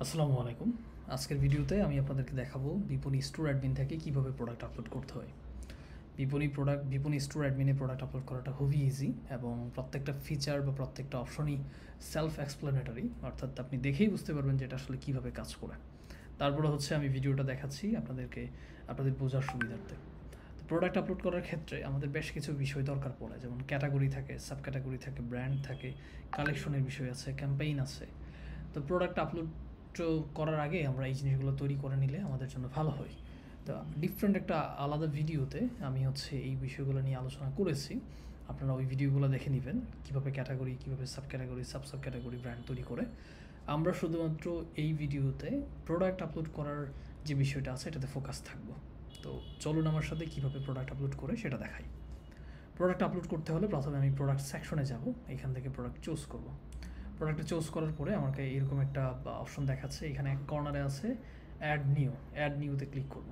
আসসালামু আলাইকুম। আজকের ভিডিওতে আমি আপনাদেরকে দেখাবো বিপণী স্টোর অ্যাডমিন থেকে কীভাবে প্রোডাক্ট আপলোড করতে হয়। বিপণী স্টোর অ্যাডমিনে প্রোডাক্ট আপলোড করাটা খুবই ইজি এবং প্রত্যেকটা ফিচার বা প্রত্যেকটা অপশনই সেলফ এক্সপ্লেনেটরি, অর্থাৎ আপনি দেখেই বুঝতে পারবেন যে এটা আসলে কীভাবে কাজ করে। তারপরে হচ্ছে আমি ভিডিওটা দেখাচ্ছি আপনাদের বোঝার সুবিধার্থে। তো প্রোডাক্ট আপলোড করার ক্ষেত্রে আমাদের বেশ কিছু বিষয় দরকার পড়ে, যেমন ক্যাটাগরি থাকে, সাব ক্যাটাগরি থাকে, ব্র্যান্ড থাকে, কালেকশনের বিষয় আছে, ক্যাম্পেইন আছে। তো প্রোডাক্ট আপলোড করার আগে আমরা এই জিনিসগুলো তৈরি করে নিলে আমাদের জন্য ভালো হয়। তো ডিফারেন্ট একটা আলাদা ভিডিওতে আমি এই বিষয়গুলো নিয়ে আলোচনা করেছি। আপনারা ওই ভিডিওগুলো দেখে নেবেন, কীভাবে ক্যাটাগরি, কীভাবে sub category, sub category brand তৈরি করে। আমরা শুধুমাত্র এই ভিডিওতে প্রোডাক্ট আপলোড করার যে বিষয়টা আছে এটাতে ফোকাস থাকবো। তো চলুন আমার সাথে কীভাবে প্রোডাক্ট আপলোড করে সেটা দেখাই। প্রোডাক্ট আপলোড করতে হলে প্রথমে আমি প্রোডাক্ট সেকশনে যাব, এখান থেকে প্রোডাক্ট চুজ করব। প্রোডাক্টটা চুজ করার পরে আমাকে এরকম একটা অপশন দেখাচ্ছে, এখানে এক কর্নারে আছে অ্যাড নিউতে ক্লিক করব।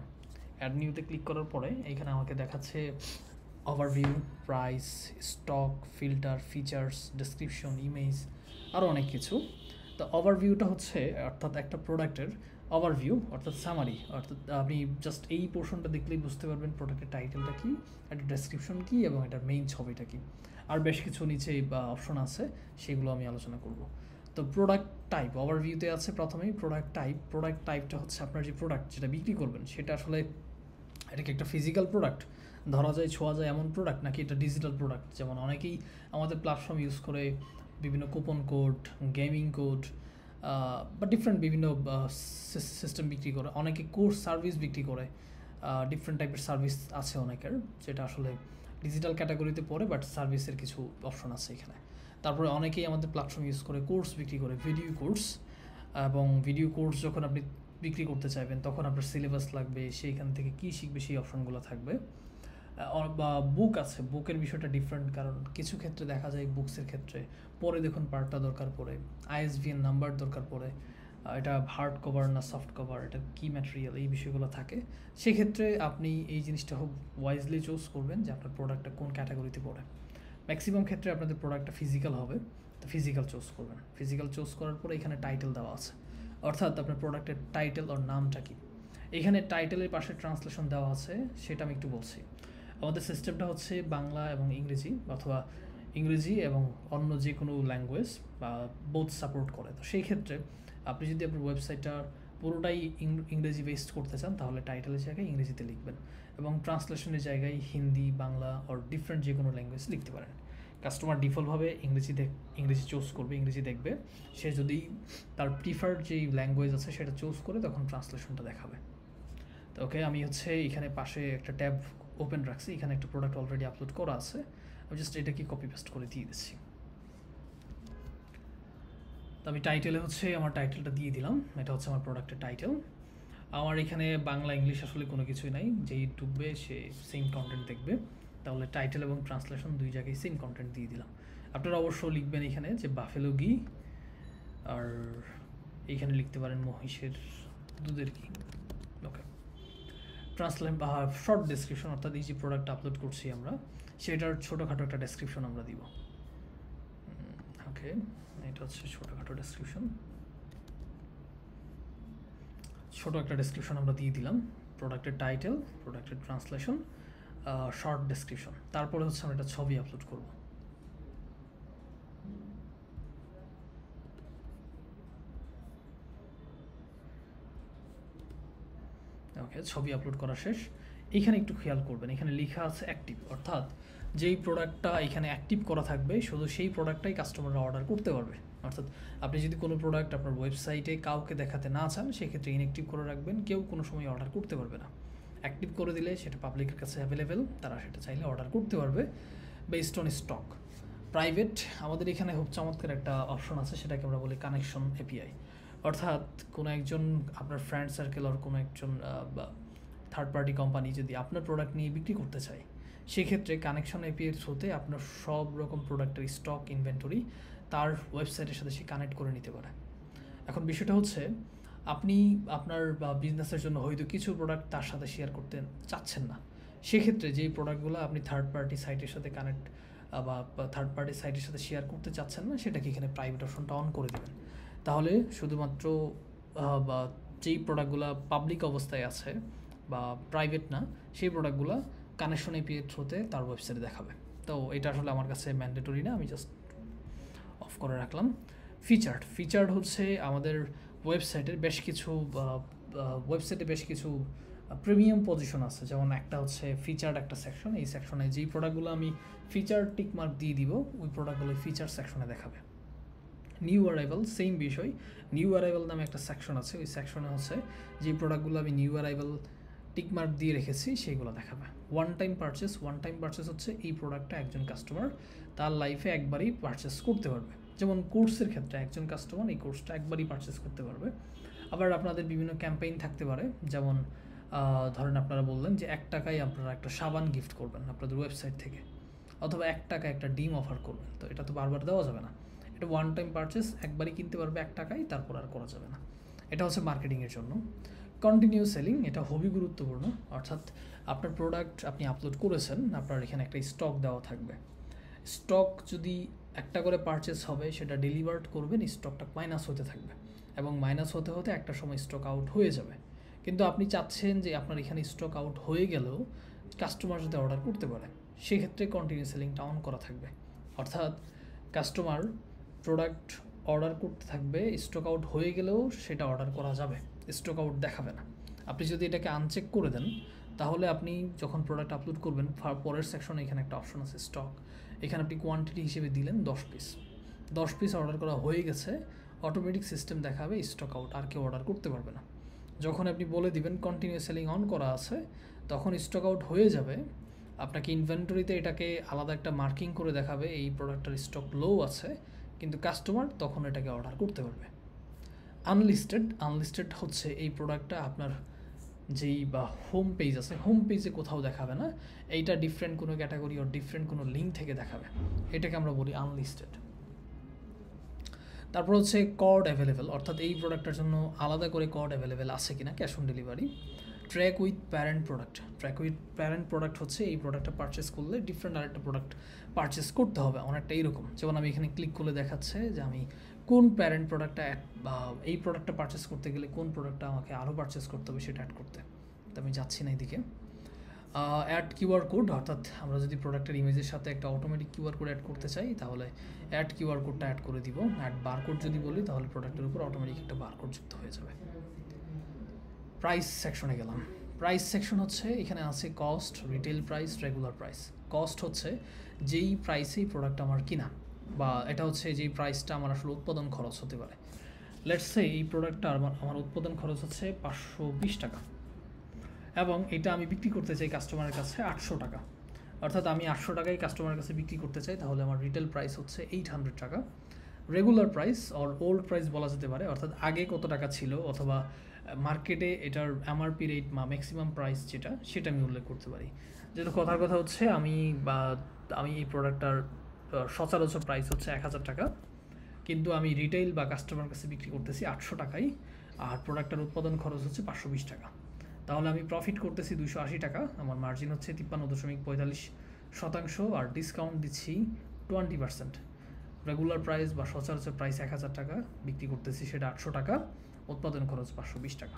অ্যাড নিউতে ক্লিক করার পরে এখানে আমাকে দেখাচ্ছে overview, price, stock, filter, features, description, image, আরও অনেক কিছু। তো ওভারভিউটা হচ্ছে অর্থাৎ একটা প্রোডাক্টের ওভারভিউ অর্থাৎ সামারি, অর্থাৎ আপনি জাস্ট এই পোর্শনটা দেখলেই বুঝতে পারবেন প্রোডাক্টের টাইটেলটা কী, একটা ডেসক্রিপশন কী এবং এটার মেইন ছবিটা কী। আর বেশ কিছু নিচে অপশন আছে, সেগুলো আমি আলোচনা করব। তো প্রোডাক্ট টাইপ ওভারভিউতে আছে প্রথমেই প্রোডাক্ট টাইপটা হচ্ছে আপনার যে প্রোডাক্ট যেটা বিক্রি করবেন সেটা আসলে এটা কি একটা ফিজিক্যাল প্রোডাক্ট, ধরা যায় ছোঁয়া যায় এমন প্রোডাক্ট, নাকি এটা ডিজিটাল প্রোডাক্ট। যেমন অনেকেই আমাদের প্ল্যাটফর্ম ইউজ করে বিভিন্ন কুপন কোড, গেমিং কোড বা ডিফারেন্ট বিভিন্ন সিস্টেম বিক্রি করে, অনেকে কোর্স সার্ভিস বিক্রি করে। ডিফারেন্ট টাইপের সার্ভিস আছে অনেকের, যেটা আসলে ডিজিটাল ক্যাটাগরিতে পড়ে, বাট সার্ভিসের কিছু অপশন আছে এখানে। তারপরে অনেকেই আমাদের প্ল্যাটফর্ম ইউজ করে কোর্স বিক্রি করে, ভিডিও কোর্স। এবং ভিডিও কোর্স যখন আপনি বিক্রি করতে চাইবেন তখন আপনার সিলেবাস লাগবে, সেইখান থেকে কী শিখবে সেই অপশনগুলো থাকবে। বা বুক আছে, বুকের বিষয়টা ডিফারেন্ট, কারণ কিছু ক্ষেত্রে দেখা যায় বুকসের ক্ষেত্রে পরে দেখুন পার্টটা দরকার পড়ে, আইএসবিএন নাম্বার দরকার পড়ে, এটা হার্ড কভার না সফট কভার, এটা কী ম্যাটেরিয়াল, এই বিষয়গুলো থাকে। সেক্ষেত্রে আপনি এই জিনিসটা খুব ওয়াইজলি চুজ করবেন যে আপনার প্রোডাক্টটা কোন ক্যাটাগরিতে পড়ে। ম্যাক্সিমাম ক্ষেত্রে আপনাদের প্রোডাক্টটা ফিজিক্যাল হবে, তো ফিজিক্যাল চুজ করবেন। ফিজিক্যাল চুজ করার পরে এখানে টাইটেল দেওয়া আছে, অর্থাৎ আপনার প্রোডাক্টের টাইটেল ওর নামটা কী। এখানে টাইটেলের পাশে ট্রান্সলেশন দেওয়া আছে, সেটা আমি একটু বলছি। আমাদের সিস্টেমটা হচ্ছে বাংলা এবং ইংরেজি, অথবা ইংরেজি এবং অন্য যে কোনো ল্যাঙ্গুয়েজ বা বোথ সাপোর্ট করে। তো সেই ক্ষেত্রে আপনি যদি আপনার ওয়েবসাইটটা পুরোটাই ইংরেজি বেসড করতে চান তাহলে টাইটেলের জায়গায় ইংরেজিতে লিখবেন, এবং ট্রান্সলেশনের জায়গায় হিন্দি, বাংলা অর ডিফারেন্ট যে কোনো ল্যাঙ্গুয়েজ লিখতে পারেন। কাস্টমার ডিফল্টভাবে ইংরেজি চুজ করবে, ইংরেজি দেখবে। সে যদি তার প্রিফার্ড যেই ল্যাঙ্গুয়েজ আছে সেটা চুজ করে তখন ট্রান্সলেশনটা দেখাবে। তো ওকে, আমি এখানে পাশে একটা ট্যাব ওপেন রাখছি, এখানে একটা প্রোডাক্ট অলরেডি আপলোড করা আছে, আমি জাস্ট এটাকে কপি পেস্ট করে দিয়ে দিচ্ছি। তো আমি টাইটেলে আমার টাইটেলটা দিয়ে দিলাম, এটা হচ্ছে আমার প্রোডাক্টের টাইটেল। আমার এখানে বাংলা ইংলিশ আসলে কোনো কিছুই নাই, যেই ঢুকবে সে সেম কন্টেন্ট দেখবে, তাহলে টাইটেল এবং ট্রান্সলেশন দুই জায়গায় সেম কন্টেন্ট দিয়ে দিলাম। আপনারা অবশ্য লিখবেন এখানে যে বাফেলো ঘি, আর এইখানে লিখতে পারেন মহিষের দুধের ঘি। ওকে, ট্রান্সলেট বা শর্ট ডেসক্রিপশন, অর্থাৎ এই যে প্রোডাক্ট আপলোড করছি আমরা সেটার ছোটোখাটো একটা ডেসক্রিপশন আমরা দিব। ওকে, এটা হচ্ছে ছোটোখাটো ডেসক্রিপশন, ছোটো একটা ডেসক্রিপশন আমরা দিয়ে দিলাম। প্রোডাক্টের টাইটেল, প্রোডাক্টের ট্রান্সলেশন, শর্ট ডেসক্রিপশন, তারপরে আমরা একটা ছবি আপলোড করব। ওকে, ছবি আপলোড করা শেষ। এখানে একটু খেয়াল করবেন, এখানে লেখা আছে অ্যাক্টিভ, অর্থাৎ যেই প্রোডাক্টটা এখানে অ্যাক্টিভ করা থাকবে শুধু সেই প্রোডাক্টটাই কাস্টমাররা অর্ডার করতে পারবে। অর্থাৎ আপনি যদি কোনো প্রোডাক্ট আপনার ওয়েবসাইটে কাউকে দেখাতে না চান সেক্ষেত্রে ইনঅ্যাক্টিভ করে রাখবেন, কেউ কোনো সময় অর্ডার করতে পারবে না। অ্যাক্টিভ করে দিলে সেটা পাবলিকের কাছে অ্যাভেলেবেল, তারা সেটা চাইলে অর্ডার করতে পারবে বেসড অন স্টক। প্রাইভেট, আমাদের এখানে খুব চমৎকার একটা অপশন আছে, সেটাকে আমরা বলি কানেকশন এপিআই। অর্থাৎ কোনো একজন আপনার ফ্রেন্ড সার্কেল আর কোনো একজন থার্ড পার্টি কোম্পানি যদি আপনার প্রোডাক্ট নিয়ে বিক্রি করতে চায়, সেক্ষেত্রে কানেকশন এপিআইয়ের থ্রুতে আপনার সব রকম প্রোডাক্টের স্টক ইনভেন্টরি তার ওয়েবসাইটের সাথে সে কানেক্ট করে নিতে পারে। এখন বিষয়টা হচ্ছে আপনি আপনার বিজনেসের জন্য হয়তো কিছু প্রোডাক্ট তার সাথে শেয়ার করতে চাচ্ছেন না, সেক্ষেত্রে যেই প্রোডাক্টগুলো আপনি থার্ড পার্টি সাইটের সাথে কানেক্ট বা থার্ড পার্টি সাইটের সাথে শেয়ার করতে চাচ্ছেন না, সেটাকে এখানে প্রাইভেট অপশনটা অন করে দেবেন। তাহলে শুধুমাত্র বা যেই প্রোডাক্টগুলো পাবলিক অবস্থায় আছে বা প্রাইভেট না, সেই প্রোডাক্টগুলো কানেকশন এপিআই থ্রুতে তার ওয়েবসাইটে দেখাবে। তো এটা আসলে আমার কাছে ম্যান্ডেটরি না, আমি জাস্ট অফ করে রাখলাম। ফিচার্ড হচ্ছে আমাদের ওয়েবসাইটে বেশ কিছু প্রিমিয়াম পজিশন আছে, যেমন একটা হচ্ছে ফিচার্ড একটা সেকশন। এই সেকশনে যেই প্রোডাক্টগুলো আমি ফিচার টিক মার্ক দিয়ে দিব, ওই প্রোডাক্টগুলো ফিচার সেকশনে দেখাবে। নিউ অ্যারাইভাল সেম বিষয়, নিউ অ্যারাইভাল নামে একটা সেকশন আছে, ওই সেকশনে হচ্ছে যে প্রোডাক্টগুলো আমি নিউ অ্যারাইভাল টিকমার্ক দিয়ে রেখেছি সেইগুলো দেখাবে। ওয়ান টাইম পারচেস হচ্ছে এই প্রোডাক্টটা একজন কাস্টমার তার লাইফে একবারই পারচেস করতে পারবে। যেমন কোর্সের ক্ষেত্রে একজন কাস্টমার এই কোর্সটা একবারই পারচেস করতে পারবে। আবার আপনাদের বিভিন্ন ক্যাম্পেইন থাকতে পারে, যেমন ধরেন আপনারা বললেন যে 1 টাকায় আপনারা একটা সাবান গিফট করবেন আপনাদের ওয়েবসাইট থেকে, অথবা 1 টাকায় একটা ডিম অফার করবেন। তো এটা তো বারবার দেওয়া যাবে না, এটা ওয়ান টাইম পারচেস, একবারই কিনতে পারবে 1 টাকায়, তারপর আর করা যাবে না। এটা হচ্ছে মার্কেটিংয়ের জন্য। কন্টিনিউ সেলিং, এটা খুবই গুরুত্বপূর্ণ। অর্থাৎ আপনার প্রোডাক্ট আপনি আপলোড করেছেন, আপনার এখানে একটা স্টক দেওয়া থাকবে। স্টক যদি একটা করে পারচেস হবে, সেটা ডেলিভার্ড করবেন, স্টকটা মাইনাস হতে থাকবে এবং মাইনাস হতে হতে একটা সময় স্টক আউট হয়ে যাবে। কিন্তু আপনি চাচ্ছেন যে আপনার এখানে স্টক আউট হয়ে গেলেও কাস্টমার যাতে অর্ডার করতে পারে, সেক্ষেত্রে কন্টিনিউ সেলিংটা অন করা থাকবে। অর্থাৎ কাস্টমার প্রোডাক্ট অর্ডার করতে থাকবে, স্টক আউট হয়ে গেলেও সেটা অর্ডার করা যাবে, স্টক আউট দেখাবে না। আপনি যদি এটাকে আনচেক করে দেন, তাহলে আপনি যখন প্রোডাক্ট আপলোড করবেন, পরের সেকশনে এখানে একটা অপশন আছে স্টক, এখানে আপনি কোয়ান্টিটি হিসেবে দিলেন 10 পিস অর্ডার করা হয়ে গেছে, অটোমেটিক সিস্টেম দেখাবে স্টক আউট, আর কেউ অর্ডার করতে পারবে না। যখন আপনি বলে দিবেন কন্টিনিউ সেলিং অন করা আছে, তখন স্টক আউট হয়ে যাবে। আপনাকে ইনভেন্টরিতে এটাকে আলাদা একটা মার্কিং করে দেখাবে এই প্রোডাক্টটার স্টক লো আছে, কিন্তু কাস্টমার তখন এটাকে অর্ডার করতে পারবে। আনলিস্টেড হচ্ছে এই প্রোডাক্টটা আপনার যেই বা হোম পেজ আছে, হোম পেজে কোথাও দেখাবে না, এইটা ডিফারেন্ট কোনো ক্যাটাগরি ও ডিফারেন্ট কোনো লিঙ্ক থেকে দেখাবে, এটাকে আমরা বলি আনলিস্টেড। তারপর হচ্ছে কর্ড অ্যাভেলেবেল, অর্থাৎ এই প্রোডাক্টের জন্য আলাদা করে কর্ড অ্যাভেলেবেল আছে কিনা, cash on delivery. Track with parent product হচ্ছে এই প্রোডাক্টটা পারচেস করলে ডিফারেন্ট আরেকটা প্রোডাক্ট পারচেস করতে হবে, অনেকটা এইরকম। যেমন আমি এখানে ক্লিক করলে দেখাচ্ছে যে আমি কোন প্যারেন্ট প্রোডাক্টটা এই প্রোডাক্টটা পারচেস করতে গেলে কোন প্রোডাক্টটা আমাকে আরও পারচেস করতে হবে সেটা অ্যাড করতে। তো আমি যাচ্ছি না এদিকে। অ্যাড কিউআর কোড, অর্থাৎ আমরা যদি প্রোডাক্টের ইমেজের সাথে একটা অটোমেটিক কিউআর কোড অ্যাড করতে চাই, তাহলে অ্যাড কিউআর কোডটা অ্যাড করে দিব। অ্যাড বারকোড যদি বলি, তাহলে প্রোডাক্টের উপর অটোমেটিক একটা বারকোড যুক্ত হয়ে যাবে। প্রাইস সেকশনে গেলাম। প্রাইস সেকশন হচ্ছে এখানে আছে cost, retail price, regular price. Cost হচ্ছে যেই প্রাইসেই প্রোডাক্ট আমার কিনা, বা এটা হচ্ছে যেই প্রাইসটা আমার আসলে উৎপাদন খরচ হতে পারে। লেটস সে এই প্রোডাক্টটা আমার উৎপাদন খরচ হচ্ছে 520 টাকা, এবং এটা আমি বিক্রি করতে চাই কাস্টমারের কাছে 800 টাকা। অর্থাৎ আমি 800 টাকায় কাস্টমারের কাছে বিক্রি করতে চাই, তাহলে আমার রিটেল প্রাইস হচ্ছে 800 টাকা। Regular price or old price বলা যেতে পারে, অর্থাৎ আগে কত টাকা ছিল, অথবা মার্কেটে এটার এমআরপি রেট বা ম্যাক্সিমাম প্রাইস সেটা আমি উল্লেখ করতে পারি। যেহেতু কথার কথা হচ্ছে আমি এই প্রোডাক্টটার সচরাচর প্রাইস হচ্ছে 1000 টাকা, কিন্তু আমি রিটেইল বা কাস্টমার কাছে বিক্রি করতেছি 800 টাকায়, আর প্রোডাক্টটার উৎপাদন খরচ হচ্ছে 520 টাকা। তাহলে আমি প্রফিট করতেছি 280 টাকা, আমার মার্জিন হচ্ছে 53.45%, আর ডিসকাউন্ট দিচ্ছি 20%। রেগুলার প্রাইস বা সচরাচর প্রাইস 1000 টাকা, বিক্রি করতেছি সেটা 800 টাকা, উৎপাদন খরচ 520 টাকা,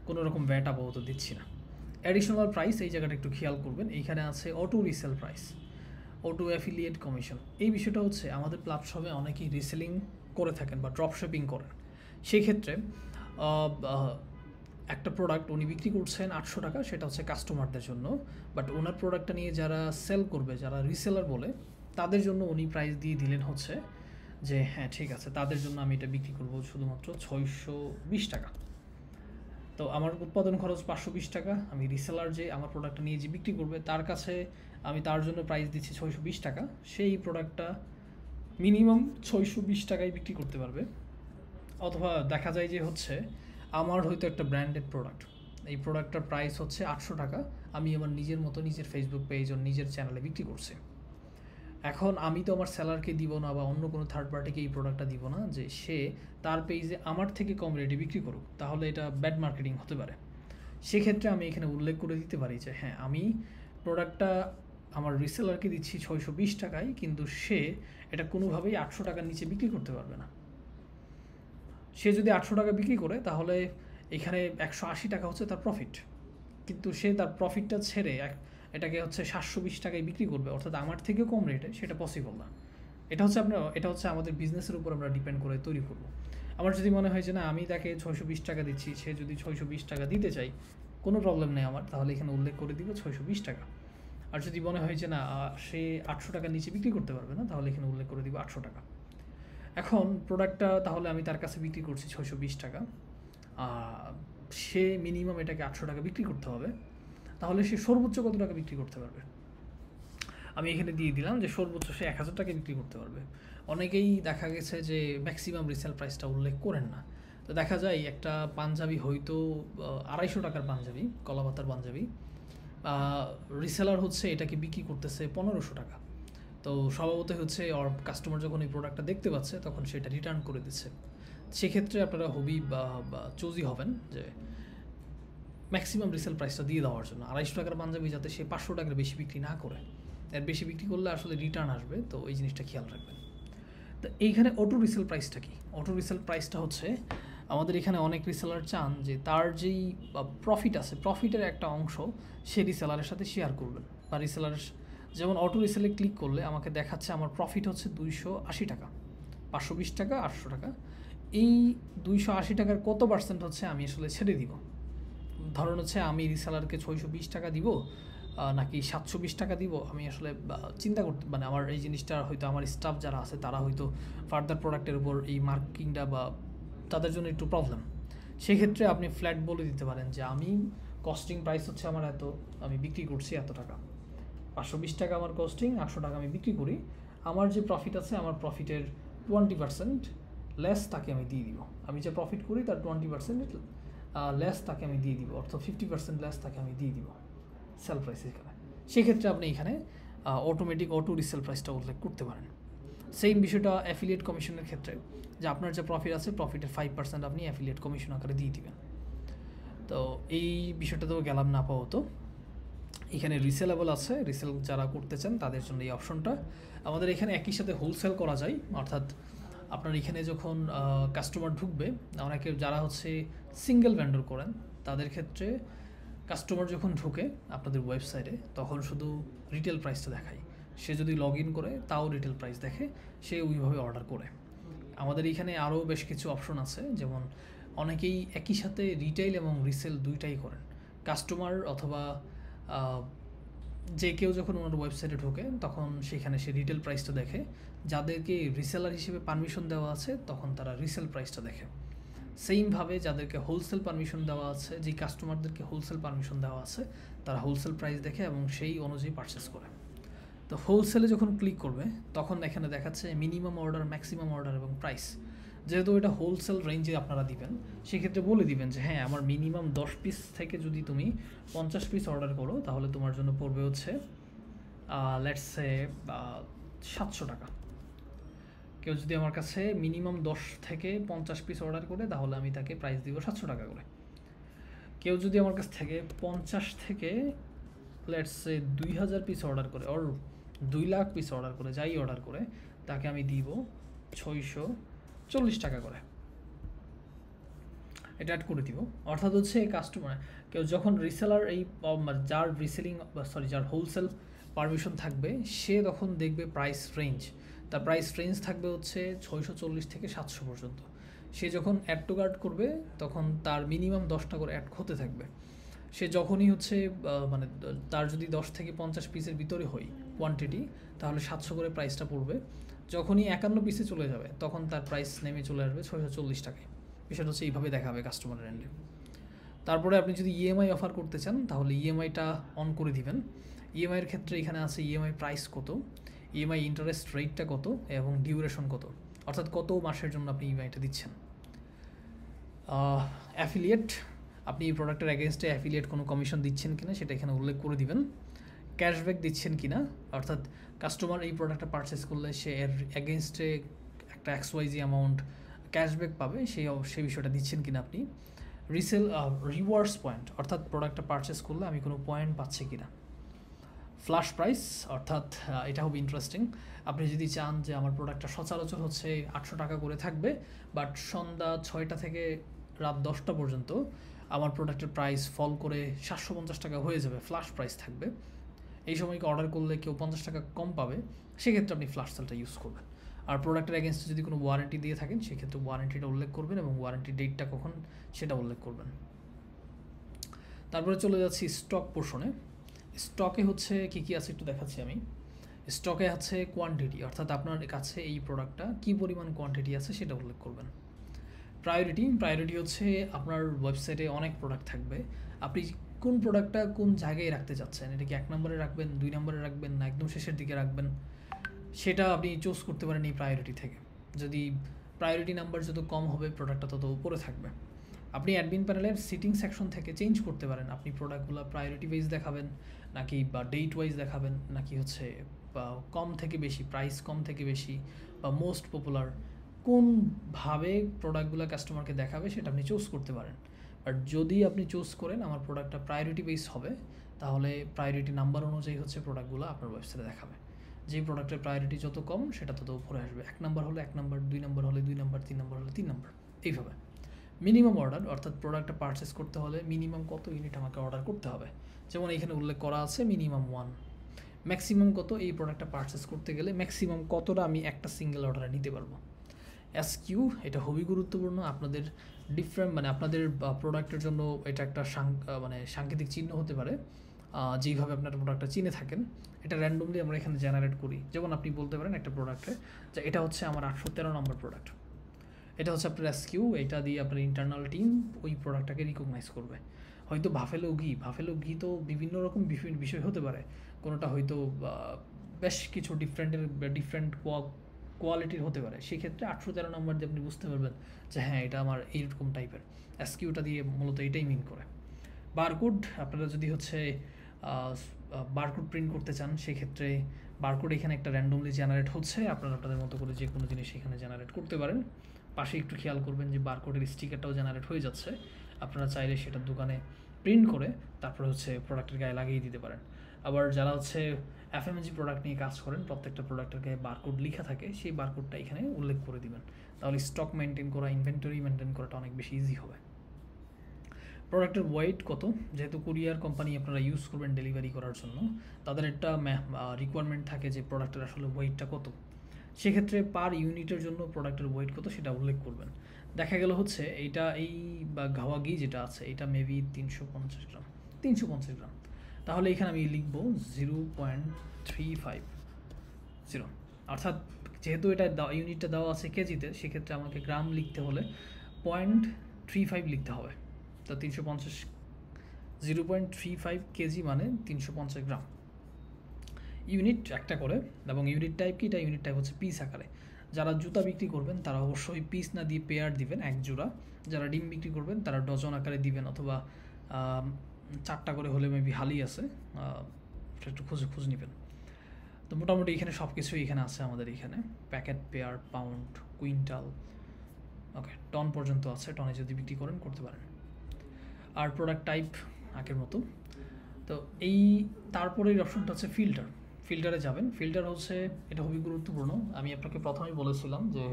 কোনো রকম ভ্যাট আপাতত দিচ্ছি না। অ্যাডিশনাল প্রাইস, এই জায়গাটা একটু খেয়াল করবেন, এইখানে আছে auto resale price, auto affiliate commission. এই বিষয়টা হচ্ছে আমাদের প্ল্যাটফর্মে অনেকেই রিসেলিং করে থাকেন বা ড্রপ শিপিং করেন। সেই ক্ষেত্রে একটা প্রোডাক্ট উনি বিক্রি করছেন 800 টাকা, সেটা হচ্ছে কাস্টমারদের জন্য, বাট ওনার প্রোডাক্টটা নিয়ে যারা সেল করবে, যারা রিসেলার বলে, তাদের জন্য উনি প্রাইস দিয়ে দিলেন হচ্ছে যে হ্যাঁ ঠিক আছে, তাদের জন্য আমি এটা বিক্রি করবো শুধুমাত্র 620 টাকা। তো আমার উৎপাদন খরচ 520 টাকা, আমি রিসেলার যে আমার প্রোডাক্টটা নিয়ে যে বিক্রি করবে তার কাছে আমি তার জন্য প্রাইস দিচ্ছি 620 টাকা, সেই প্রোডাক্টটা মিনিমাম 620 টাকায় বিক্রি করতে পারবে। অথবা দেখা যায় যে হচ্ছে আমার হয়তো একটা ব্র্যান্ডেড প্রোডাক্ট, এই প্রোডাক্টটার প্রাইস হচ্ছে 800 টাকা, আমি আমার নিজের মতো নিজের ফেসবুক পেজ ও নিজের চ্যানেলে বিক্রি করছি। এখন আমি তো আমার সেলারকে দিব না বা অন্য কোনো থার্ড পার্টিকে এই প্রোডাক্টটা দিব না যে সে তার পেজে আমার থেকে কম রেটে বিক্রি করুক, তাহলে এটা ব্যাড মার্কেটিং হতে পারে। সেক্ষেত্রে আমি এখানে উল্লেখ করে দিতে পারি যে হ্যাঁ, আমি প্রোডাক্টটা আমার রিসেলারকে দিচ্ছি 620 টাকায়, কিন্তু সে এটা কোনোভাবেই 800 টাকার নিচে বিক্রি করতে পারবে না। সে যদি 800 টাকা বিক্রি করে তাহলে এখানে 180 টাকা হচ্ছে তার প্রফিট, কিন্তু সে তার প্রফিটটা ছেড়ে এটাকে হচ্ছে 720 টাকায় বিক্রি করবে, অর্থাৎ আমার থেকেও কম রেটে, সেটা পসিবল না। এটা হচ্ছে আমাদের বিজনেসের উপর আমরা ডিপেন্ড করে তৈরি করব। আমার যদি মনে হয় যে না, আমি তাকে 620 টাকা দিচ্ছি, সে যদি 620 টাকা দিতে চাই, কোনো প্রবলেম নেই আমার, তাহলে এখানে উল্লেখ করে দিব 620 টাকা। আর যদি মনে হয় যে না, সে 800 টাকার নিচে বিক্রি করতে পারবে না, তাহলে এখানে উল্লেখ করে দিব 800 টাকা। এখন প্রোডাক্টটা তাহলে আমি তার কাছে বিক্রি করছি 620 টাকা, সে মিনিমাম এটাকে 800 টাকা বিক্রি করতে হবে, তাহলে সে সর্বোচ্চ কত টাকা বিক্রি করতে পারবে? আমি এখানে দিয়ে দিলাম যে সর্বোচ্চ সে 1000 টাকা বিক্রি করতে পারবে। অনেকেই দেখা গেছে যে ম্যাক্সিমাম রিসেল প্রাইসটা উল্লেখ করেন না। তো দেখা যায় একটা পাঞ্জাবি হয়তো 250 টাকার পাঞ্জাবি, কলাপাতার পাঞ্জাবি, রিসেলার হচ্ছে এটাকে বিক্রি করতেছে 1500 টাকা। তো স্বভাবতই হচ্ছে কাস্টমার যখন এই প্রোডাক্টটা দেখতে পাচ্ছে তখন সেটা রিটার্ন করে দিচ্ছে। সেক্ষেত্রে আপনারা হবি বা চুজি হবেন যে ম্যাক্সিমাম রিসেল প্রাইসটা দিয়ে দেওয়ার জন্য। 250 টাকার পাঞ্জাবি যাতে সে 500 টাকার বেশি বিক্রি না করে, এর বেশি বিক্রি করলে আসলে রিটার্ন আসবে, তো এই জিনিসটা খেয়াল রাখবেন। তো এইখানে অটো রিসেল প্রাইসটা কি? অটো রিসেল প্রাইসটা হচ্ছে আমাদের এখানে অনেক রিসেলার চান যে তার যেই প্রফিট আছে, প্রফিটের একটা অংশ সে রিসেলারের সাথে শেয়ার করবেন, বা রিসেলারের, যেমন অটো রিসেলে ক্লিক করলে আমাকে দেখাচ্ছে আমার প্রফিট হচ্ছে 280 টাকা, 520 টাকা, 800 টাকা। এই 280 টাকার কত পার্সেন্ট হচ্ছে আমি আসলে ছেড়ে দিব? ধরুন হচ্ছে আমি রিসেলারকে 620 টাকা দিব নাকি 720 টাকা দিব, আমি আসলে চিন্তা করতে, মানে আমার এই জিনিসটা হয়তো আমার স্টাফ যারা আছে তারা হয়তো ফার্দার প্রোডাক্টের উপর এই মার্কিংটা বা তাদের জন্য একটু প্রবলেম। সেক্ষেত্রে আপনি ফ্ল্যাট বলে দিতে পারেন যে আমি কস্টিং প্রাইস হচ্ছে আমার এত, আমি বিক্রি করছি এত টাকা, 520 টাকা আমার কস্টিং, 800 টাকা আমি বিক্রি করি, আমার যে প্রফিট আছে আমার প্রফিটের 20% লেস তাকে আমি দিয়ে দিব। আমি যে প্রফিট করি তার 20% লেস তাকে আমি দিয়ে দিব, অর্থাৎ 50% লেস তাকে আমি দিয়ে দিব সেল প্রাইস এখানে। সেক্ষেত্রে আপনি এখানে অটোমেটিক অটো রিসেল প্রাইসটা উল্লেখ করতে পারেন। সেম বিষয়টা অ্যাফিলিয়েট কমিশনের ক্ষেত্রে, যে আপনার যে প্রফিট আছে প্রফিটের 5% আপনি অ্যাফিলিয়েট কমিশন আকারে দিয়ে দিবেন। তো এই বিষয়টাতেও গেলাম না আপাতত। এখানে রিসেলেবল আছে, রিসেল যারা করতে চান তাদের জন্য এই অপশনটা। আমাদের এখানে একই সাথে হোলসেল করা যায়, অর্থাৎ আপনার এখানে যখন কাস্টমার ঢুকবে, অনেকে যারা হচ্ছে সিঙ্গেল ভেন্ডর করেন তাদের ক্ষেত্রে কাস্টমার যখন ঢুকে আপনাদের ওয়েবসাইটে তখন শুধু রিটেল প্রাইসটা দেখায়, সে যদি লগ ইন করে তাও রিটেল প্রাইস দেখে, সে ওইভাবে অর্ডার করে। আমাদের এখানে আরও বেশ কিছু অপশন আছে, যেমন অনেকেই একই সাথে রিটেল এবং রিসেল দুইটাই করেন। কাস্টমার অথবা যে কেউ যখন ওনার ওয়েবসাইটে ঢোকে তখন সেখানে সে রিটেল প্রাইসটা দেখে, যাদেরকে রিসেলার হিসেবে পারমিশন দেওয়া আছে তখন তারা রিসেল প্রাইসটা দেখে। সেইমভাবে যাদেরকে হোলসেল পারমিশন দেওয়া আছে, যেই কাস্টমারদেরকে হোলসেল পারমিশন দেওয়া আছে তারা হোলসেল প্রাইস দেখে এবং সেই অনুযায়ী পারচেস করে। তো হোলসেলে যখন ক্লিক করবে তখন এখানে দেখাচ্ছে মিনিমাম অর্ডার, ম্যাক্সিমাম অর্ডার এবং প্রাইস। যেহেতু এটা হোলসেল রেঞ্জে আপনারা দিবেন, সেক্ষেত্রে বলে দিবেন যে হ্যাঁ আমার মিনিমাম 10 পিস থেকে যদি তুমি 50 পিস অর্ডার করো তাহলে তোমার জন্য পড়বে হচ্ছে লেটস সে 700 টাকা। কেউ যদি আমার কাছে মিনিমাম 10 থেকে 50 পিস অর্ডার করে তাহলে আমি তাকে প্রাইস দিব 700 টাকা করে। কেউ যদি আমার কাছ থেকে 50 থেকে লেটস সে 2000 পিস অর্ডার করে, ওর 2 লাখ পিস অর্ডার করে, যাই অর্ডার করে তাকে আমি দিব 640 টাকা করে। এটা অ্যাড করে দিব। অর্থাৎ হচ্ছে কাস্টমার কেউ যখন রিসেলার এই যার রিসেলিং যার হোলসেল পারমিশন থাকবে সে তখন দেখবে প্রাইস রেঞ্জ, তার প্রাইস রেঞ্জ থাকবে হচ্ছে 640 থেকে 700 পর্যন্ত। সে যখন অ্যাড টু কার্ট করবে তখন তার মিনিমাম 10টা করে অ্যাড হতে থাকবে। সে যখনই হচ্ছে মানে তার যদি 10 থেকে 50 পিসের ভিতরে হয় কোয়ান্টিটি, তাহলে 700 করে প্রাইসটা পড়বে। যখনই 51 পিসে চলে যাবে তখন তার প্রাইস নেমে চলে আসবে 640 টাকায়। বিষয়টা হচ্ছে এইভাবে দেখাবে কাস্টমার এন্ডে। তারপরে আপনি যদি ইএমআই অফার করতে চান তাহলে ইএমআইটা অন করে দিবেন। ইএমআইয়ের ক্ষেত্রে এখানে আছে ইএমআই প্রাইস কত, ইএমআই ইন্টারেস্ট রেটটা কত এবং ডিউরেশন কত, অর্থাৎ কত মাসের জন্য আপনি ইএমআইটা দিচ্ছেন। অ্যাফিলিয়েট, আপনি এই প্রোডাক্টের অ্যাগেনস্টে অ্যাফিলিয়েট কোনো কমিশন দিচ্ছেন কিনা সেটা এখানে উল্লেখ করে দিবেন। ক্যাশব্যাক দিচ্ছেন কিনা, অর্থাৎ কাস্টমার এই প্রোডাক্টটা পারচেস করলে সে এর অ্যাগেনস্টে একটা XYZ অ্যামাউন্ট ক্যাশব্যাক পাবে, সেই বিষয়টা দিচ্ছেন কিনা আপনি। রিসেল রিওয়ার্ডস পয়েন্ট, অর্থাৎ প্রোডাক্টটা পারচেস করলে আমি কোনো পয়েন্ট পাচ্ছি কিনা। ফ্ল্যাশ প্রাইস, অর্থাৎ এটা হবে ইন্টারেস্টিং। আপনি যদি চান যে আমার প্রোডাক্টটা সচরাচর হচ্ছে 800 টাকা করে থাকবে, বাট সন্ধ্যা 6টা থেকে রাত 10টা পর্যন্ত আমার প্রোডাক্টের প্রাইস ফল করে 750 টাকা হয়ে যাবে, ফ্ল্যাশ প্রাইস থাকবে। এই সময়কে অর্ডার করলে কেউ 50 টাকা কম পাবে, সেক্ষেত্রে আপনি ফ্ল্যাশ সেলটা ইউজ করবেন। আর প্রোডাক্টের এগেনস্টে যদি কোনো ওয়ারেন্টি দিয়ে থাকেন, সেক্ষেত্রে ওয়ারেন্টিটা উল্লেখ করবেন এবং ওয়ারেন্টি ডেটটা কখন সেটা উল্লেখ করবেন। তারপরে চলে যাচ্ছি স্টক পোর্শনে। স্টকে হচ্ছে কী কী আছে একটু দেখাচ্ছি আমি। স্টকে আছে কোয়ান্টিটি, অর্থাৎ আপনার কাছে এই প্রোডাক্টটা কী পরিমাণ কোয়ান্টিটি আছে সেটা উল্লেখ করবেন। প্রায়োরিটি হচ্ছে আপনার ওয়েবসাইটে অনেক প্রোডাক্ট থাকবে, আপনি কোন প্রোডাক্টটা কোন জায়গায় রাখতে চাচ্ছেন, এটা কি 1 নম্বরে রাখবেন, 2 নম্বরে রাখবেন, না একদম শেষের দিকে রাখবেন, সেটা আপনি চুজ করতে পারেন এই প্রায়োরিটি থেকে। যদি প্রায়োরিটি নাম্বার যত কম হবে প্রোডাক্টটা তত উপরে থাকবে। আপনি অ্যাডমিন প্যানেলের সিটিং সেকশন থেকে চেঞ্জ করতে পারেন, আপনি প্রোডাক্টগুলো প্রায়োরিটি ওয়াইজ দেখাবেন নাকি বা ডেট ওয়াইজ দেখাবেন, নাকি হচ্ছে বা কম থেকে বেশি, প্রাইস কম থেকে বেশি বা মোস্ট পপুলার, কোনভাবে প্রোডাক্টগুলো কাস্টমারকে দেখাবে সেটা আপনি চুজ করতে পারেন। আর যদি আপনি চুজ করেন আমার প্রোডাক্টটা প্রায়োরিটি বেস হবে, তাহলে প্রায়োরিটি নাম্বার অনুযায়ী হচ্ছে প্রোডাক্টগুলো আপনার ওয়েবসাইটে দেখাবে। যেই প্রোডাক্টের প্রায়োরিটি যত কম সেটা তত উপরে আসবে, 1 নম্বর হলে 1 নম্বর, 2 নম্বর হলে 2 নম্বর, 3 নম্বর হলে 3 নম্বর, এইভাবে। মিনিমাম অর্ডার, অর্থাৎ প্রোডাক্টটা পারচেস করতে হলে মিনিমাম কত ইউনিট আমাকে অর্ডার করতে হবে, যেমন এখানে উল্লেখ করা আছে মিনিমাম 1। ম্যাক্সিমাম কত, এই প্রোডাক্টটা পারচেস করতে গেলে ম্যাক্সিমাম কতটা আমি একটা সিঙ্গেল অর্ডারে নিতে পারবো। এসকিউ, এটা খুবই গুরুত্বপূর্ণ আপনাদের ডিফারেন্ট, মানে আপনাদের প্রোডাক্টের জন্য এটা একটা সাংকেতিক চিহ্ন হতে পারে। যেইভাবে আপনার প্রোডাক্টটা চিনে থাকেন, এটা র্যান্ডমলি আমরা এখানে জেনারেট করি। যেমন আপনি বলতে পারেন একটা প্রোডাক্টে যে এটা হচ্ছে আমার 813 নম্বর প্রোডাক্ট, এটা হচ্ছে আপনার এসকিউ, এটা দিয়ে আপনার ইন্টারনাল টিম ওই প্রোডাক্টটাকে রিকগনাইজ করবে। হয়তো বাফেলো ঘি তো বিভিন্ন রকম বিষয় হতে পারে, কোনোটা হয়তো বেশ কিছু ডিফারেন্ট কোয়ালিটির হতে পারে, সেক্ষেত্রে 813 নম্বর দিয়ে আপনি বুঝতে পারবেন যে হ্যাঁ এটা আমার এইরকম টাইপের। এসকিউটা দিয়ে মূলত এটাই মিন করে। বারকোড, আপনারা যদি হচ্ছে বারকোড প্রিন্ট করতে চান, সেক্ষেত্রে বারকোড এখানে একটা র্যান্ডমলি জেনারেট হচ্ছে, আপনারা আপনাদের মতো করে যে কোনো জিনিস এখানে জেনারেট করতে পারেন। পাশে একটু খেয়াল করবেন যে বারকোডের স্টিকারটাও জেনারেট হয়ে যাচ্ছে, আপনারা চাইলে সেটা দোকানে প্রিন্ট করে তারপরে হচ্ছে প্রোডাক্টের গায়ে লাগিয়ে দিতে পারেন। আবার যারা হচ্ছে এফএমজি প্রোডাক্ট নিয়ে কাজ করেন, প্রত্যেকটা প্রোডাক্টের গায়ে বারকোড লেখা থাকে, সেই বারকোডটা এখানে উল্লেখ করে দিবেন, তাহলে স্টক মেনটেন করা, ইনভেন্টরি মেনটেন করাটা অনেক বেশি ইজি হবে। প্রোডাক্টের ওয়েট কত, যেহেতু কুরিয়ার কোম্পানি আপনারা ইউজ করবেন ডেলিভারি করার জন্য, তাদের একটা রিকোয়ারমেন্ট থাকে যে প্রোডাক্টের আসলে ওয়েটটা কত, সেক্ষেত্রে পার ইউনিটের জন্য প্রোডাক্টের ওয়েট কত সেটা উল্লেখ করবেন। দেখা গেল হচ্ছে এইটা এই বা ঘাওয়া ঘি যেটা আছে এটা মেবি 350 গ্রাম, তাহলে এখানে আমি লিখবো 0.350, অর্থাৎ যেহেতু এটা ইউনিটটা দেওয়া আছে কেজিতে, সেক্ষেত্রে আমাকে গ্রাম লিখতে হলে 0.35 লিখতে হবে। তো 0.35 কেজি মানে 350 গ্রাম। ইউনিট একটা করে, এবং ইউনিট টাইপ কি, এটা ইউনিট টাইপ হচ্ছে পিস আকারে। যারা জুতা বিক্রি করবেন তারা অবশ্যই পিস না দিয়ে পেয়ার দিবেন, 1 জোড়া। যারা ডিম বিক্রি করবেন তারা ডজন আকারে দিবেন, অথবা 4টা করে হলে মেবি হালি আছে, একটু খোঁজ নেবেন। তো মোটামুটি এখানে সব কিছুই এখানে আছে আমাদের এখানে, প্যাকেট, পেয়ার, পাউন্ড, কুইন্টাল, ওকে, টন পর্যন্ত আছে, টনে যদি বিক্রি করেন করতে পারেন। আর প্রোডাক্ট টাইপ আগের মতো। তো এই তারপরের অপশনটা হচ্ছে ফিল্টারে যাবেন। ফিল্টার হচ্ছে, এটা খুবই গুরুত্বপূর্ণ। আমি আপনাকে প্রথমেই বলেছিলাম যে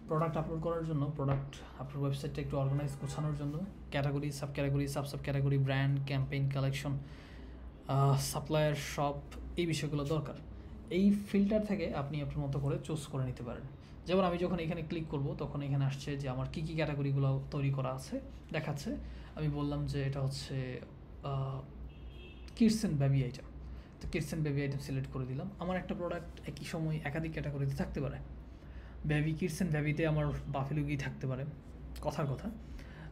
প্রোডাক্ট আপলোড করার জন্য, প্রোডাক্ট আপনার ওয়েবসাইটটা একটু অর্গানাইজ গোছানোর জন্য category, sub category, brand, campaign, collection, supplier, shop, এই বিষয়গুলো দরকার। এই ফিল্টার থেকে আপনি আপনার মতো করে চুজ করে নিতে পারেন। যেমন আমি যখন এখানে ক্লিক করব তখন এখানে আসছে যে আমার কী কী ক্যাটাগরিগুলো তৈরি করা আছে দেখাচ্ছে। আমি বললাম যে এটা হচ্ছে কিডস অ্যান্ড বেবি আইটেম, তো kids and baby item select করে দিলাম। আমার একটা প্রোডাক্ট একই সময় একাধিক ক্যাটাগরিতে থাকতে পারে, কিডস অ্যান্ড বেবিতে আমার বাফেলো ঘি থাকতে পারে, কথার কথা,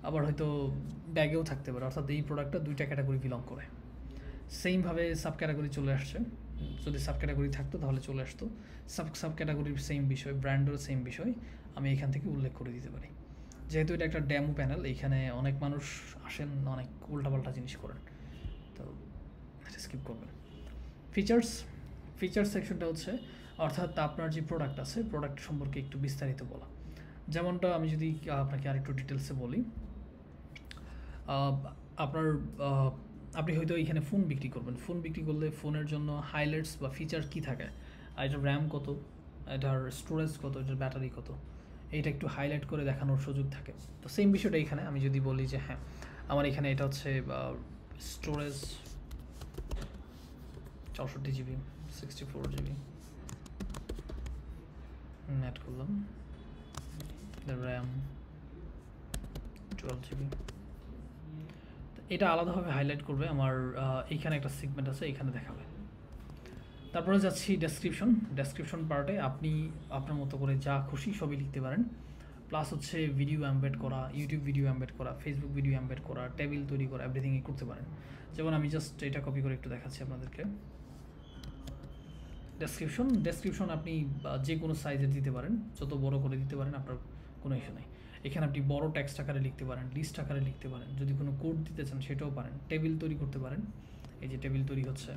আবার হয়তো ব্যাগেও থাকতে পারে, অর্থাৎ এই প্রোডাক্টটা 2টা ক্যাটাগরি বিলং করে। সেমভাবে সাব ক্যাটাগরি চলে আসছে, যদি সাব ক্যাটাগরি থাকতো তাহলে চলে আসতো। সাব ক্যাটাগরির সেম বিষয়, ব্র্যান্ডেরও সেম বিষয় আমি এখান থেকে উল্লেখ করে দিতে পারি। যেহেতু এটা একটা ডেমো প্যানেল, এইখানে অনেক মানুষ আসেন, অনেক উল্টাপাল্টা জিনিস করেন, তো স্কিপ করবেন। ফিচার্স সেকশনটা হচ্ছে, অর্থাৎ আপনার যে প্রোডাক্ট আছে, প্রোডাক্ট সম্পর্কে একটু বিস্তারিত বলা। যেমনটা আমি যদি আপনাকে আরেকটু ডিটেলসে বলি, আপনার আপনি হয়তো এইখানে ফোন বিক্রি করবেন, ফোন বিক্রি করলে ফোনের জন্য হাইলাইটস বা ফিচার কী থাকে, আর এটার র্যাম কত, এটার স্টোরেজ কত, এটার ব্যাটারি কত, এইটা একটু হাইলাইট করে দেখানোর সুযোগ থাকে। তো সেম বিষয়টা এখানে আমি যদি বলি যে হ্যাঁ আমার এখানে এটা হচ্ছে স্টোরেজ 64 GB, 64 GB, অ্যাড করলাম, র্যাম 12 GB, এটা আলাদাভাবে হাইলাইট করবে আমার এইখানে একটা সেগমেন্ট আছে, এখানে দেখাবে। তারপরে যাচ্ছি ডেসক্রিপশন পার্টে আপনি আপনার মতো করে যা খুশি সবই লিখতে পারেন। প্লাস হচ্ছে ভিডিও এমবেড করা, ইউটিউব ভিডিও এমবেড করা, ফেসবুক ভিডিও এমবেড করা, টেবিল তৈরি করা, এভরিথিংই করতে পারেন। যেমন আমি জাস্ট এটা কপি করে একটু দেখাচ্ছি আপনাদেরকে। ডেসক্রিপশন আপনি যে কোনো সাইজের দিতে পারেন, যত বড় করে দিতে পারেন, আপনার কোনো ইস্যু নেই। এখানে আপনি বড় টেক্সট আকারে লিখতে পারেন, লিস্ট আকারে লিখতে পারেন, যদি কোনো কোড দিতে চান সেটাও পারেন। টেবিল তৈরি করতে পারেন, এই যে টেবিল তৈরি হচ্ছে,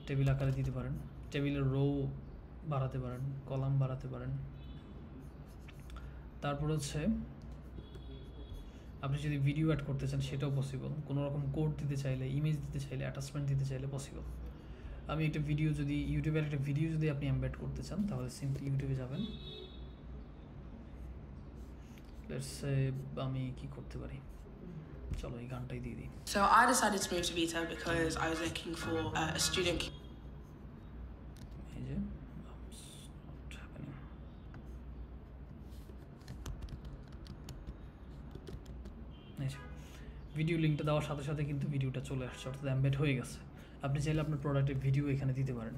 টেবিল আকারে দিতে পারেন, টেবিলের রো বাড়াতে পারেন, কলাম বাড়াতে পারেন। তারপর হচ্ছে আপনি যদি ভিডিও অ্যাড করতে চান সেটাও পসিবল, কোনো রকম কোড দিতে চাইলে, ইমেজ দিতে চাইলে, অ্যাটাচমেন্ট দিতে চাইলে পসিবল। আমি একটা ভিডিও যদি ইউটিউবের একটা ভিডিও যদি আপনি এমবেড করতে চান তাহলে সিম্পলি ইউটিউবে যাবেন, লেটস সে আমি কি করতে পারি, চলো এই গানটাই দিয়ে দিই। So I decided to move to Vita because I was looking for a student. এই যে not happening. এই যে ভিডিও লিঙ্কটা দেওয়ার সাথে সাথে কিন্তু ভিডিওটা চলে আসছে, অর্থাৎ এমবেড হয়ে গেছে। আপনি চাইলে আপনার প্রোডাক্টের ভিডিও এখানে দিতে পারেন।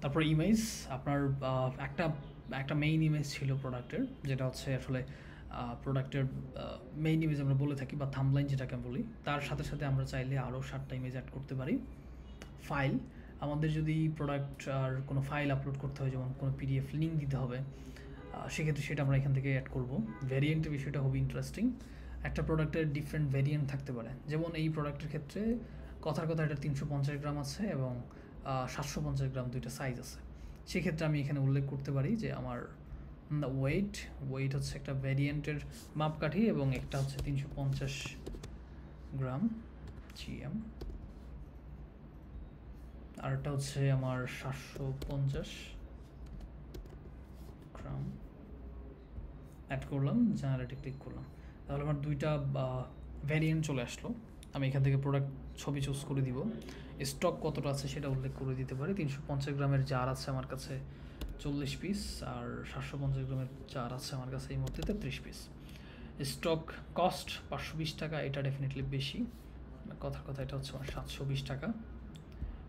তারপর ইমেজ, আপনার একটা মেইন ইমেজ ছিল প্রোডাক্টের, যেটা হচ্ছে আসলে প্রোডাক্টের মেইন ইমেজ আমরা বলে থাকি, বা থাম্বলাইন যেটাকে বলি। তার সাথে সাথে আমরা চাইলে আরও 7টা ইমেজ অ্যাড করতে পারি। ফাইল, আমাদের যদি প্রোডাক্ট আর কোনো ফাইল আপলোড করতে হয়, যেমন কোনো পিডিএফ লিঙ্ক দিতে হবে, সেক্ষেত্রে সেটা আমরা এখান থেকে অ্যাড করব। ভ্যারিয়েন্টের বিষয়টা খুবই ইন্টারেস্টিং। একটা প্রোডাক্টের ডিফারেন্ট ভ্যারিয়েন্ট থাকতে পারে, যেমন এই প্রোডাক্টের ক্ষেত্রে কথার কথা এটা 350 গ্রাম আছে এবং 750 গ্রাম দুইটা সাইজ আছে। সেক্ষেত্রে আমি এখানে উল্লেখ করতে পারি যে আমার ওয়েট হচ্ছে একটা ভ্যারিয়েন্টের মাপকাঠি, এবং একটা হচ্ছে 350 গ্রাম GM, আর একটা হচ্ছে আমার 750 গ্রাম। অ্যাড করলাম, জেনারেটে ক্লিক করলাম, তাহলে আমার দুইটা ভ্যারিয়েন্ট চলে আসলো। আমি এখান থেকে প্রোডাক্ট ছবি চুজ করে দিব, স্টক কতটা আছে সেটা উল্লেখ করে দিতে পারি। 350 গ্রামের জার আছে আমার কাছে 40 পিস, আর 750 গ্রামের জার আছে আমার কাছে এই মুহূর্তে 30 পিস। স্টক কস্ট 520 টাকা, এটা ডেফিনেটলি বেশি, কথার কথা এটা হচ্ছে আমার 720 টাকা।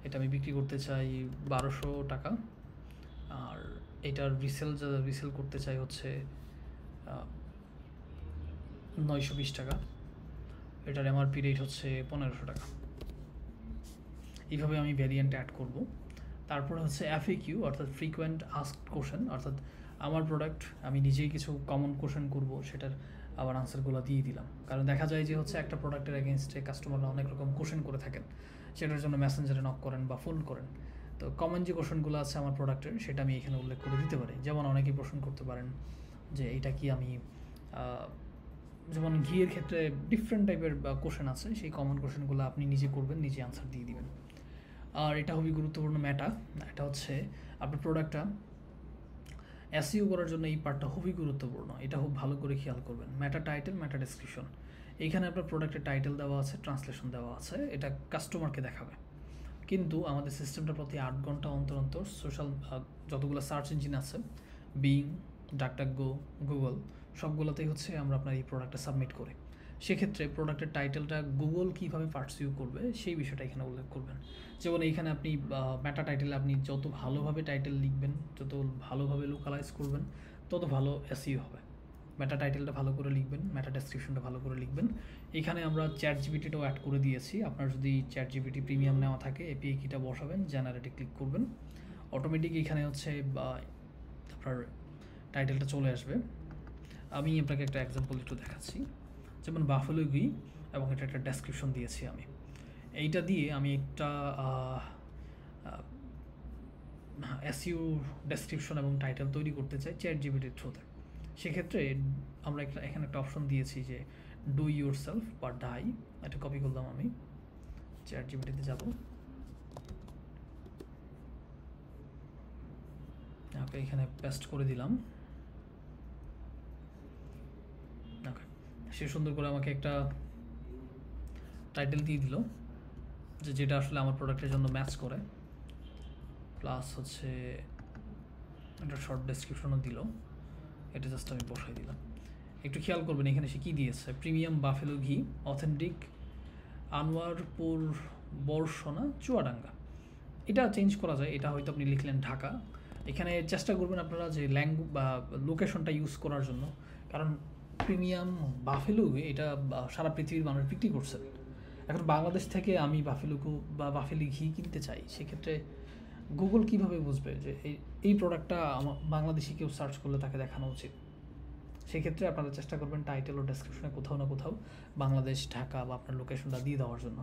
এটা আমি বিক্রি করতে চাই 1200 টাকা, আর এটার রিসেল করতে চাই হচ্ছে 920 টাকা। এটার এমআরপি রেট হচ্ছে 1500 টাকা। এইভাবে আমি ভ্যারিয়েন্ট অ্যাড করব। তারপরে হচ্ছে FAQ, অর্থাৎ ফ্রিকোয়েন্ট আস্কড কোশ্চেন, অর্থাৎ আমার প্রোডাক্ট আমি নিজেই কিছু কমন কোশ্চেন করব, সেটার আবার আনসারগুলো দিয়ে দিলাম। কারণ দেখা যায় যে হচ্ছে একটা প্রোডাক্টের এগেনস্টে কাস্টমাররা অনেক রকম কোশ্চেন করে থাকেন, সেটার জন্য মেসেঞ্জারে নক করেন বা ফোন করেন। তো কমন যে কোশ্চেনগুলো আছে আমার প্রোডাক্টের, সেটা আমি এখানে উল্লেখ করে দিতে পারি। যেমন অনেকেই প্রশ্ন করতে পারেন যে এটা কি আমি, যেমন ঘিয়ের ক্ষেত্রে ডিফারেন্ট টাইপের কোশ্চেন আছে, সেই কমন কোশ্চেনগুলো আপনি নিজে করবেন, নিজে আনসার দিয়ে দিবেন। আর এটা খুবই গুরুত্বপূর্ণ এটা হচ্ছে আপনার প্রোডাক্টটা SEO করার জন্য এই পার্টটা খুবই গুরুত্বপূর্ণ, এটা খুব ভালো করে খেয়াল করবেন। ম্যাটা টাইটেল, ম্যাটা ডেসক্রিপশন, এইখানে আপনার প্রোডাক্টের টাইটেল দেওয়া আছে, ট্রান্সলেশন দেওয়া আছে, এটা কাস্টমারকে দেখাবে। কিন্তু আমাদের সিস্টেমটা প্রতি 8 ঘন্টা অন্তর অন্তর সোশ্যাল যতগুলো সার্চ ইঞ্জিন আছে, বিং, ডাকডাকগো, গুগল, সবগুলোতেই হচ্ছে আমরা আপনার এই প্রোডাক্টটা সাবমিট করি। সেক্ষেত্রে প্রোডাক্টের টাইটেলটা গুগল কীভাবে পার্সিউ করবে সেই বিষয়টা এখানে উল্লেখ করবেন। যেমন এইখানে আপনি ম্যাটা টাইটেলে আপনি যত ভালোভাবে টাইটেল লিখবেন, যত ভালোভাবে লোকালাইজ করবেন, তত ভালো SEO হবে। ম্যাটা টাইটেলটা ভালো করে লিখবেন, ম্যাটা ডেসক্রিপশনটা ভালো করে লিখবেন। এখানে আমরা ChatGPTটাও অ্যাড করে দিয়েছি। আপনার যদি ChatGPT প্রিমিয়াম নেওয়া থাকে, API কিটা বসাবেন, জেনারেটে ক্লিক করবেন, অটোমেটিক এখানে হচ্ছে আপনার টাইটেলটা চলে আসবে। আমি আপনাকে একটা এক্সাম্পল একটু দেখাচ্ছি, যেমন বাফেলো ঘি, এবং এটা একটা ডেসক্রিপশন দিয়েছি আমি। এইটা দিয়ে আমি একটা SEO ডেসক্রিপশন এবং টাইটেল তৈরি করতে চাই ChatGPTর থ্রুতে। সেক্ষেত্রে আমরা এখানে একটা অপশন দিয়েছি যে ডু ইউর সেলফ বা ডাই, এটা কপি করলাম আমি, ChatGPT-তে যাব, ওকে এখানে পেস্ট করে দিলাম। ওকে, সে সুন্দর করে আমাকে একটা টাইটেল দিয়ে দিল যেটা আসলে আমার প্রোডাক্টের জন্য ম্যাচ করে, প্লাস হচ্ছে একটা শর্ট ডেসক্রিপশনও দিল, এটা জাস্ট আমি বসাই দিলাম। একটু খেয়াল করবেন এখানে সে কী দিয়েছে, প্রিমিয়াম বাফেলো ঘি, অথেন্টিক আনোয়ারপুর বর্ষনা চুয়াডাঙ্গা। এটা চেঞ্জ করা যায়, এটা হয়তো আপনি লিখলেন ঢাকা, এখানে চেষ্টা করবেন আপনারা যে বা লোকেশনটা ইউজ করার জন্য, কারণ প্রিমিয়াম বাফেলো এটা সারা পৃথিবীর মানুষ বিক্রি করছে। এখন বাংলাদেশ থেকে আমি বাফেলুকু বা বাফেলি ঘি কিনতে চাই, সেক্ষেত্রে গুগল কিভাবে বুঝবে যে এই প্রোডাক্টটা আমার বাংলাদেশি কেউ সার্চ করলে তাকে দেখানো উচিত? সেক্ষেত্রে আপনারা চেষ্টা করবেন টাইটেল ও ডেসক্রিপশনে কোথাও না কোথাও বাংলাদেশ, ঢাকা বা আপনার লোকেশনটা দিয়ে দেওয়ার জন্য।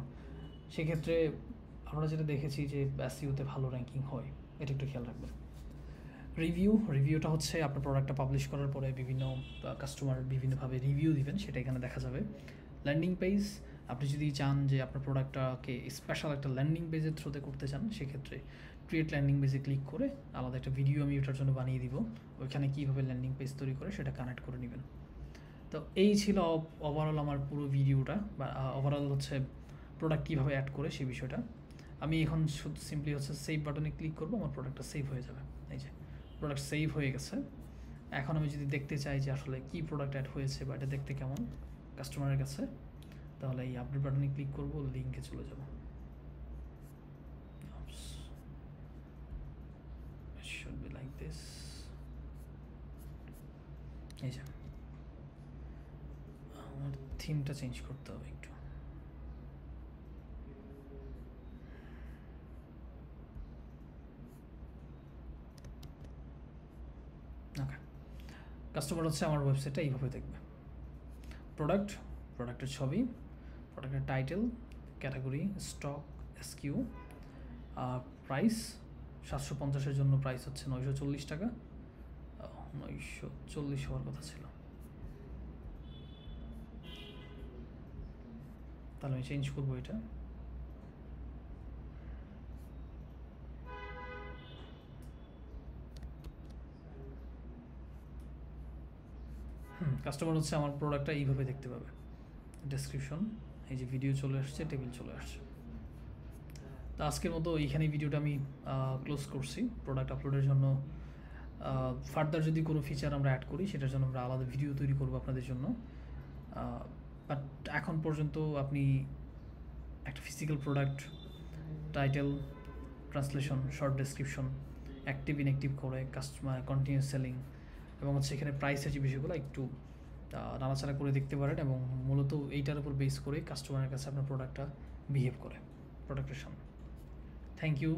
সেক্ষেত্রে আমরা যেটা দেখেছি যে SEO-তে ভালো র্যাঙ্কিং হয়, এটা একটু খেয়াল রাখবেন। রিভিউটা হচ্ছে আপনার প্রোডাক্টটা পাবলিশ করার পরে বিভিন্ন কাস্টমার বিভিন্নভাবে রিভিউ দিবেন, সেটা এখানে দেখা যাবে। ল্যান্ডিং পেজ, আপনি যদি চান যে আপনার প্রোডাক্টটাকে স্পেশাল একটা ল্যান্ডিং পেজের থ্রুতে করতে চান, সেক্ষেত্রে ক্রিয়েট ল্যান্ডিং পেজে ক্লিক করে আলাদা একটা ভিডিও আমি ওটার জন্য বানিয়ে দিব, ওইখানে কীভাবে ল্যান্ডিং পেজ তৈরি করে সেটা কানেক্ট করে নেবেন। তো এই ছিল ওভারঅল আমার পুরো ভিডিওটা, বা ওভারঅল হচ্ছে প্রোডাক্ট কীভাবে অ্যাড করে সেই বিষয়টা। আমি এখন শুধু সিম্পলি হচ্ছে সেভ বাটনে ক্লিক করবো, আমার প্রোডাক্টটা সেভ হয়ে যাবে। এই যে প্রোডাক্ট সেভ হয়ে গেছে। এখন আমি যদি দেখতে চাই যে আসলে কী প্রোডাক্ট অ্যাড হয়েছে বা এটা দেখতে কেমন কাস্টমারের কাছে, তাহলে এই আপডেট বাটনে ক্লিক করবো, লিঙ্কে চলে যাব। should be like this. এই যে আমার থিমটা চেঞ্জ করতে হবে একটু। ওকে, কাস্টমার হচ্ছে আমার ওয়েবসাইটটা এইভাবে দেখবে। প্রোডাক্টের ছবি, প্রোডাক্টের title, category, stock, SKU, price 750-এর জন্য প্রাইস হচ্ছে 940 টাকা, 940 হওয়ার কথা ছিল, তাহলে আমি চেঞ্জ করবো এটা। কাস্টমার হচ্ছে আমার প্রোডাক্টটা এইভাবে দেখতে পাবে। ডেসক্রিপশন, এই যে ভিডিও চলে আসছে, টেবিল চলে আসছে। তো আজকের মতো এইখানেই ভিডিওটা আমি ক্লোজ করছি। প্রোডাক্ট আপলোডের জন্য ফার্দার যদি কোনো ফিচার আমরা অ্যাড করি, সেটার জন্য আমরা আলাদা ভিডিও তৈরি করবো আপনাদের জন্য। বাট এখন পর্যন্ত আপনি একটা physical product, title, translation, short description, active inactive করে কাস্টমার কন্টিনিউয়াস সেলিং এবং হচ্ছে এখানে প্রাইসের যে বিষয়গুলো একটু নাড়াচাড়া করে দেখতে পারেন, এবং মূলত এইটার উপর বেস করে কাস্টমারের কাছে আপনার প্রোডাক্টটা বিহেভ করে প্রোডাক্টের সামনে। Thank you.